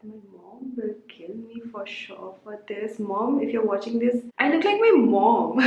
My mom will kill me for sure for this. Mom, if you're watching this, I look like my mom.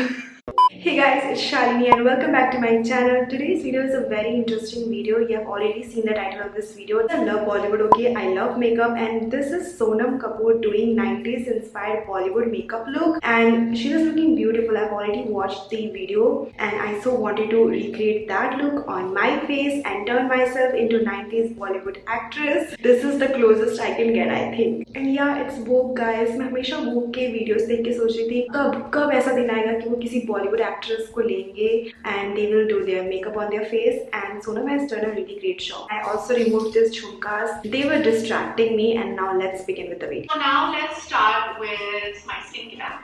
Hey guys, it's Shalini and welcome back to my channel. Today's video is a very interesting video. You have already seen the title of this video. I love Bollywood, okay? I love makeup, and this is Sonam Kapoor doing 90s inspired Bollywood makeup look, and she was looking beautiful. I've already watched the video and I so wanted to recreate that look on my face and turn myself into 90s Bollywood actress. This is the closest I can get, I think. And yeah, it's Vogue guys. मैं हमेशा Vogue के videos देख के सोच रही थी कब ऐसा दिन आएगा कि वो किसी Bollywood actress को लेंगे and they will do their makeup on their face, and Sonam has done a really great job. I also removed these jhumkas. They were distracting me, and now let's begin with the video. So now let's start with my skincare.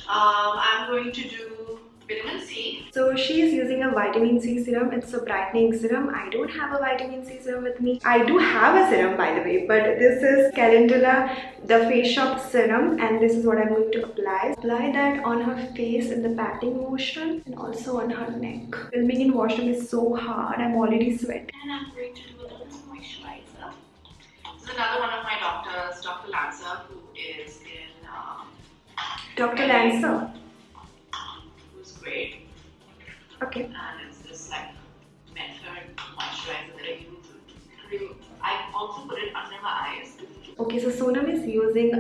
I'm going to do vitamin C. So she is using a vitamin C serum. It's a brightening serum. I don't have a vitamin C serum with me. I do have a serum by the way, but this is Calendula, the Face Shop serum, and this is what I'm going to apply. Apply that on her face in the patting motion and also on her neck. Filming in washroom is so hard. I'm already sweating. And I'm going to do a little bit of moisturizer. This is another one of my doctors, Dr. Lancer, who is in Dr. Lancer. Great. Okay. And it's this like method moisturizer that I use. I also put it under my eyes. Okay, so Sonam is using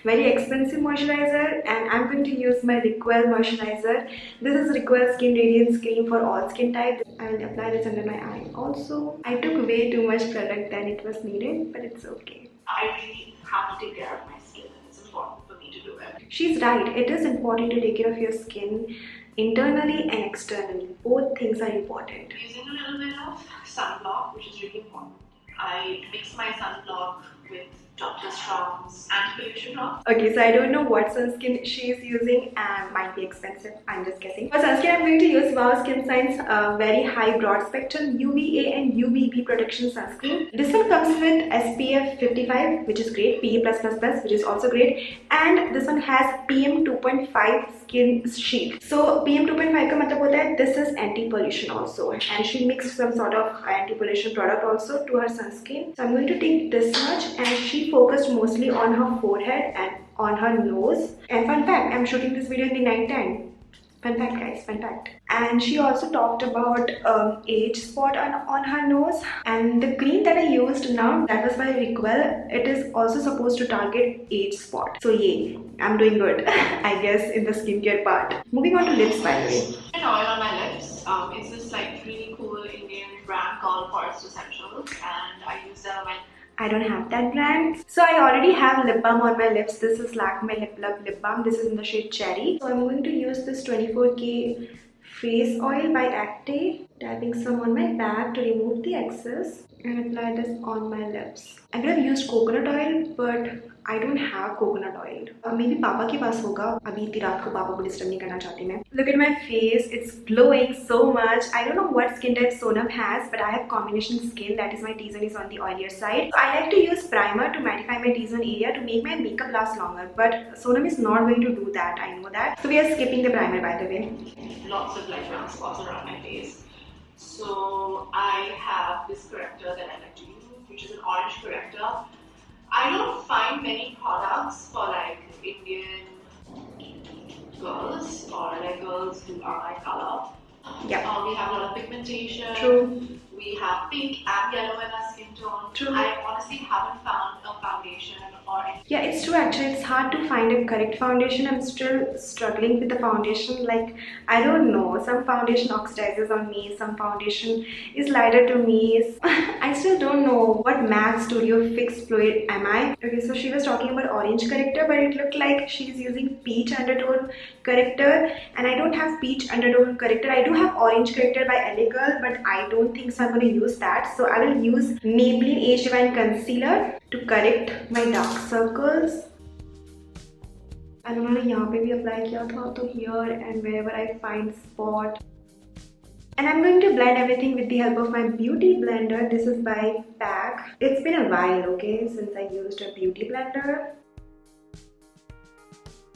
very expensive moisturizer, and I'm going to use my EQUIL moisturizer. This is EQUIL Skin Radiance Cream for all skin types. I'll apply this under my eye also. I took way too much product than it was needed, but it's okay. I really have to take care of my skin, and it's important for me to do it. She's right. It is important to take care of your skin internally and externally. Both things are important. Using a little bit of sunblock, which is really important. I mix my sunblock with Dr. Strong's anti-pollution block. Okay, so I don't know what sunscreen she is using, and might be expensive. I'm just guessing. For sunscreen, I'm going to use Wow Skin Science very high broad spectrum UVA and UVB protection sunscreen. This one comes with SPF 55, which is great, PA+++, which is also great, and this one has PM 2.5 skin shield. So PM 2.5 का मतलब होता है this is anti-pollution also, and she mixed some sort of anti-pollution product also to her sunscreen. So I'm going to take this much, and she focused mostly on her forehead and on her nose. And fun fact, I'm shooting this video in the night time. Fun fact guys, fun fact. And she also talked about age spot on her nose, and the cream that I used now, that was by EQUIL. It is also supposed to target age spot. So yeah, I'm doing good I guess in the skincare part. Moving on to lips by the way. And oil on my lips. It's this like really cool Indian brand called Forest Essentials, and I use them when I don't have that brand. So I already have lip balm on my lips. This is Lakme Lip Love Lip Balm. This is in the shade Cherry. So I'm going to use this 24K face oil by Acte. Dabbing some on my back to remove the excess and apply this on my lips. I could have used coconut oil, but I don't have coconut oil. Maybe Papa के पास होगा. अभी इतनी रात को पापा को disturb नहीं करना चाहती मैं. Look at my face. It's glowing so much. I don't know what skin type Sonam has, but I have combination skin. That is, my T-zone is on the oilier side. So I like to use primer to mattify my T-zone area to make my makeup last longer. But Sonam is not going to do that. I know that. So we are skipping the primer by the way. lots of like brown spots around my face. So I have this corrector that I like to use, which is an orange corrector. I don't find many products for like Indian girls or like girls who are my color. Yeah. We have a lot of pigmentation. True. We have pink and yellow in our skin tone. True. I honestly haven't found a foundation or Yeah, it's true actually. It's hard to find a correct foundation. I'm still struggling with the foundation. Like, I don't know. Some foundation oxidizes on me. Some foundation is lighter to me. I still don't know what MAC Studio Fix Fluid am I. Okay, so she was talking about orange corrector, but it looked like she's using peach undertone corrector. And I don't have peach undertone corrector. I do have orange corrector by LA Girl, but I don't think so I'm going to use that. So I will use Maybelline Age Divine Concealer to correct my dark circles. And उन्होंने यहाँ पे भी apply किया था, तो here and wherever I find spot. And I'm going to blend everything with the help of my beauty blender. This is by PAC. It's been a while, okay, since I used a beauty blender.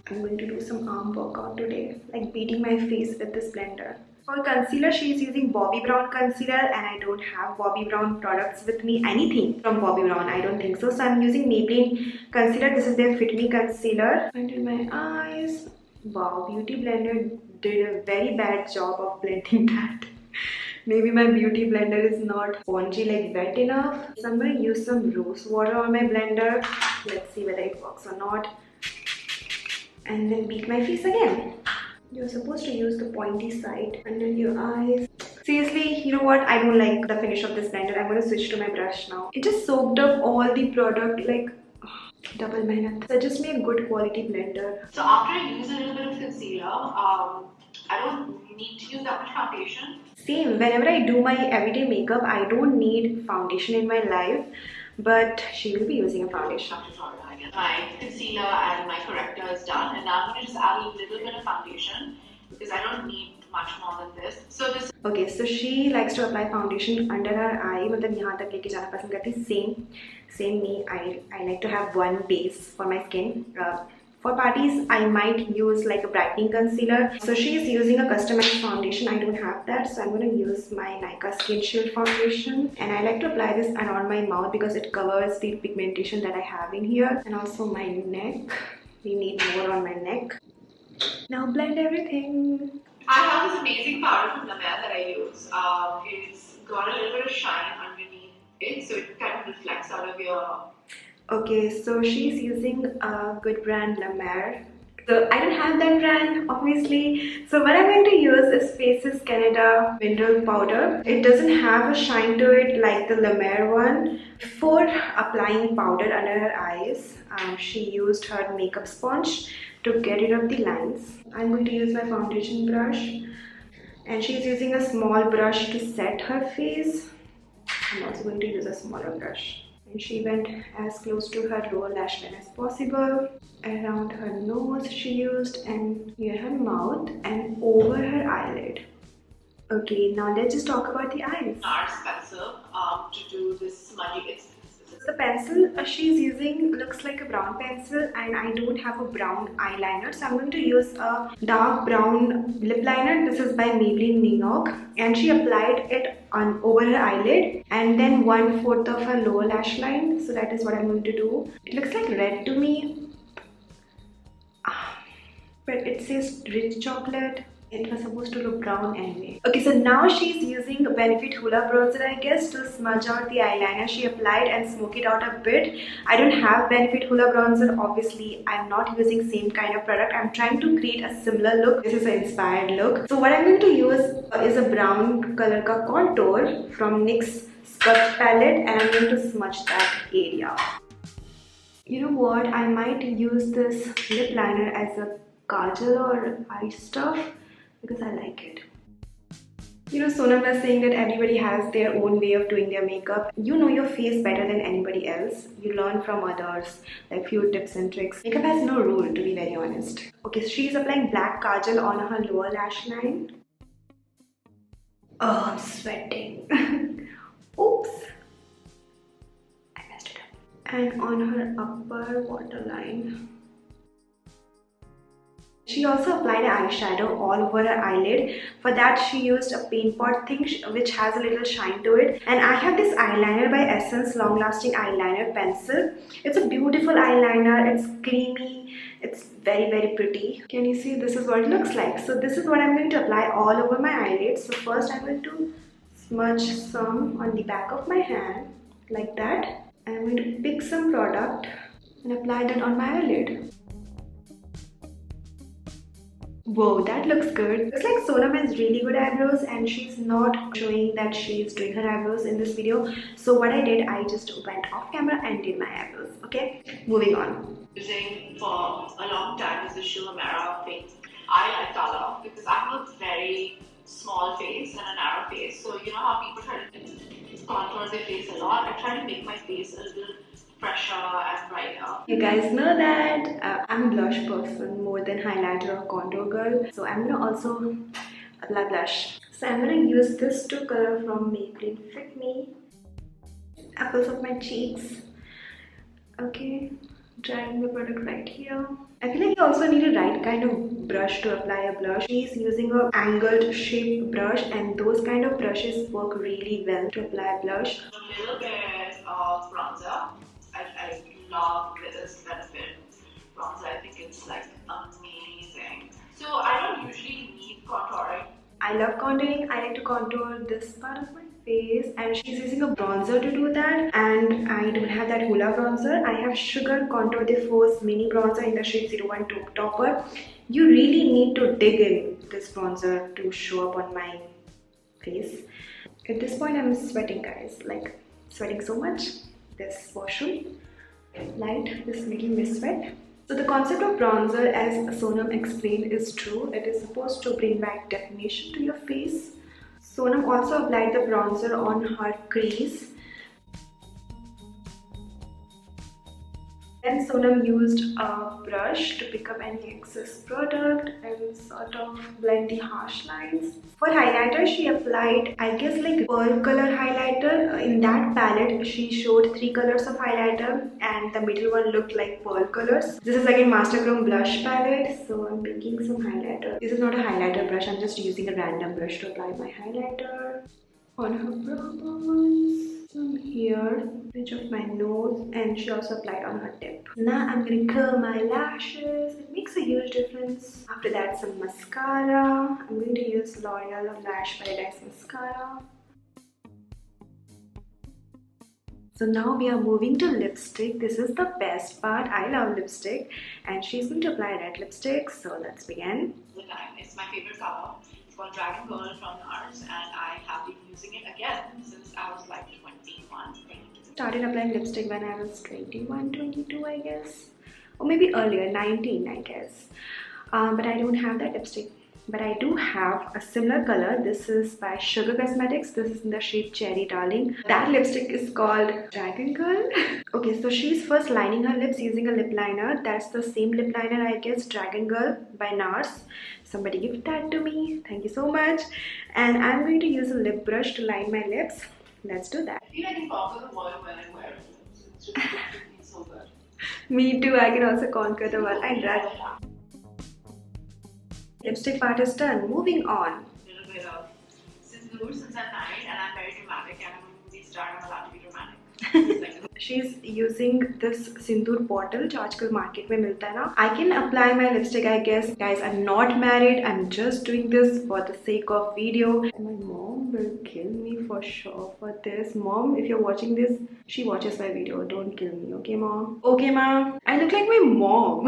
I'm going to do some arm workout today, like beating my face with this blender. For concealer, she is using Bobbi Brown concealer, and I don't have Bobbi Brown products with me. Anything from Bobbi Brown, I don't think so. So I'm using Maybelline concealer. This is their Fit Me concealer. Under my eyes. Wow, Beauty Blender did a very bad job of blending that. Maybe my beauty blender is not spongy, like wet enough. So I'm going to use some rose water on my blender. Let's see whether it works or not. And then beat my face again. You're supposed to use the pointy side under your eyes. Seriously, you know what? I don't like the finish of this blender. I'm going to switch to my brush now. It just soaked up all the product, like double mehnat. Suggest me a good quality blender. So after I use a little bit of concealer, I don't need to use that much foundation. Same, whenever I do my everyday makeup, I don't need foundation in my life, but she will be using a foundation. My concealer and my corrector is done, and now I'm going to just add a little bit of foundation because I don't need much more than this. So this. Okay, so she likes to apply foundation under her eye, मतलब यहाँ तक लेके जाना पसंद करती है. Same me. I like to have one base for my skin. For parties, I might use like a brightening concealer. So she is using a customized foundation. I don't have that, so I'm going to use my Nykaa SkinShield foundation. And I like to apply this around my mouth because it covers the pigmentation that I have in here. And also my neck. We need more on my neck. Now blend everything. I have this amazing powder from La Mer that I use. It's got a little bit of shine underneath it, so it kind of reflects out of your. Okay, so she's using a good brand, La Mer. So I don't have that brand, obviously. So what I'm going to use is Faces Canada Mineral Powder. It doesn't have a shine to it like the La Mer one. Before applying powder under her eyes, she used her makeup sponge to get rid of the lines. I'm going to use my foundation brush. And she's using a small brush to set her face. I'm also going to use a smaller brush. And she went as close to her lower lash line as possible. Around her nose she used, and near her mouth, and over her eyelid. Okay, now let's just talk about the eyes. NARS pencil to do this smudgy. The pencil she's using looks like a brown pencil, and I don't have a brown eyeliner, so I'm going to use a dark brown lip liner. This is by Maybelline New York, and she applied it on over her eyelid and then 1/4 of her lower lash line. So that is what I'm going to do. It looks like red to me, but it says rich chocolate. It was supposed to look brown anyway. Okay, so now she's using Benefit Hoola bronzer, I guess, to smudge out the eyeliner she applied and smoke it out a bit. I don't have Benefit Hoola bronzer, obviously. I'm not using same kind of product. I'm trying to create a similar look. This is an inspired look. So what I'm going to use is a brown color ka contour from NYX Sculpt palette, and I'm going to smudge that area. You know what? I might use this lip liner as a kajal or eye stuff, because I like it. You know, Sonam was saying that everybody has their own way of doing their makeup. You know your face better than anybody else. You learn from others, like few tips and tricks. Makeup has no rule, to be very honest. Okay, so she's applying black kajal on her lower lash line. Oh, I'm sweating. Oops. I messed it up. And on her upper waterline. She also applied an eyeshadow all over her eyelid. For that, she used a paint pot thing which has a little shine to it. And I have this eyeliner by Essence Long Lasting Eyeliner Pencil. It's a beautiful eyeliner. It's creamy. It's very pretty. Can you see? This is what it looks like. So this is what I'm going to apply all over my eyelids. So first I'm going to smudge some on the back of my hand like that. And I'm going to pick some product and apply that on my eyelid. Whoa, that looks good. Looks like Sonam has really good eyebrows, and she's not showing that she's doing her eyebrows in this video. So what I did, I just went off camera and did my eyebrows. Okay, moving on. Using for a long time is the Shillamera face eyeliner color, because I have a very small face and a narrow face. So you know how people try to contour their face a lot. I try to make my face a little fresher and brighter. You guys know that I'm a blush person more than highlighter or contour girl. So I'm gonna also apply blush. So I'm gonna use this two color from Maybelline Fit Me. Apples of my cheeks. Okay. Dragging the product right here. I feel like you also need a right kind of brush to apply a blush. She's using a angled shape brush, and those kind of brushes work really well to apply blush. A little bit of bronzer. I love this benefit bronzer. I think it's like amazing. So I don't usually need contouring. I love contouring. I like to contour this part of my face, and she's using a bronzer to do that, and I don't have that Hoola bronzer. I have Sugar Contour de Force mini bronzer in the shade 01 Topper. You really need to dig in this bronzer to show up on my face. At this point I'm sweating, guys, like sweating so much. This washroom light is making me sweat. So the concept of bronzer, as Sonam explained, is true. It is supposed to bring back definition to your face. Sonam also applied the bronzer on her crease. Then Sonam used a brush to pick up any excess product and sort of blend the harsh lines. For highlighter, she applied, I guess, like pearl color highlighter. In that palette, she showed 3 colors of highlighter, and the middle one looked like pearl colors. This is again Master Chrome blush palette, so I'm picking some highlighter. This is not a highlighter brush, I'm just using a random brush to apply my highlighter on her brow bones. Some here, bridge of my nose, and she also applied on her tip. Now I'm going to curl my lashes. It makes a huge difference. After that, some mascara. I'm going to use L'Oreal Lash Paradise Mascara. So now we are moving to lipstick. This is the best part. I love lipstick, and she's going to apply red lipstick. So let's begin. It's my favorite color. It's called Dragon Girl from NARS, and I have been using it again since I was like 21, 22. Started applying lipstick when I was 21, 22, I guess, or maybe earlier, 19, I guess. But I don't have that lipstick. But I do have a similar color. This is by Sugar Cosmetics. This is in the shade Cherry Darling. That lipstick is called Dragon Girl. Okay, so she's first lining her lips using a lip liner. That's the same lip liner, I guess, Dragon Girl by NARS. Somebody give that to me. Thank you so much. And I'm going to use a lip brush to line my lips. Let's do that. I feel I can conquer the world when I wear it. It's just so good. Me too. I can also conquer the world. I love. Lipstick part is done. Moving on. A little bit of Sindoor since I'm married and I'm very dramatic, and I'm a movie star, I'm allowed to be dramatic. She's using this Sindoor bottle जो आजकल market में मिलता है ना. I can apply my lipstick, I guess. Guys, I'm not married. I'm just doing this for the sake of video. My mom will kill me for sure for this. Mom, if you're watching this, she watches my video. Don't kill me, okay, mom? Okay, mom. I look like my mom.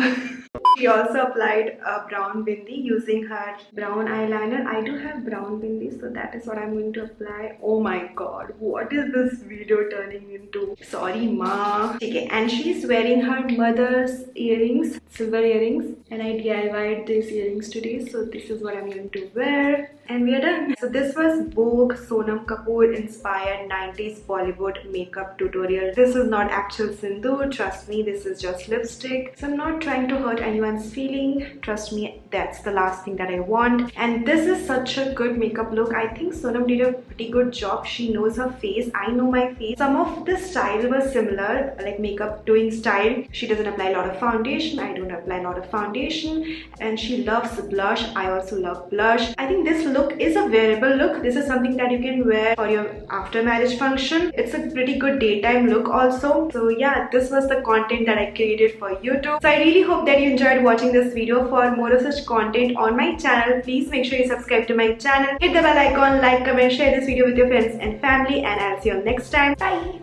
She also applied a brown bindi using her brown eyeliner. I do have brown bindi, so that is what I'm going to apply. Oh my god, what is this video turning into? Sorry, ma. Okay, and she's wearing her mother's earrings, silver earrings, and I DIY'd these earrings today, so this is what I'm going to wear. And we are done. So this was Vogue Sonam Kapoor inspired 90s Bollywood makeup tutorial. This is not actual Sindoor, trust me, this is just lipstick. So I'm not trying to hurt anyone's feeling. Trust me, that's the last thing that I want. And this is such a good makeup look. I think Sonam did a pretty good job. She knows her face, I know my face. Some of the style was similar, like makeup doing style. She doesn't apply a lot of foundation, I don't apply a lot of foundation. And she loves blush, I also love blush. I think this look is a wearable look. This is something that you can wear for your after marriage function. It's a pretty good daytime look also. So yeah, this was the content that I created for YouTube. So I really hope that you enjoyed watching this video. For more of such content on my channel, please make sure you subscribe to my channel, hit the bell icon, like, comment, share this video with your friends and family, and I'll see you next time. Bye.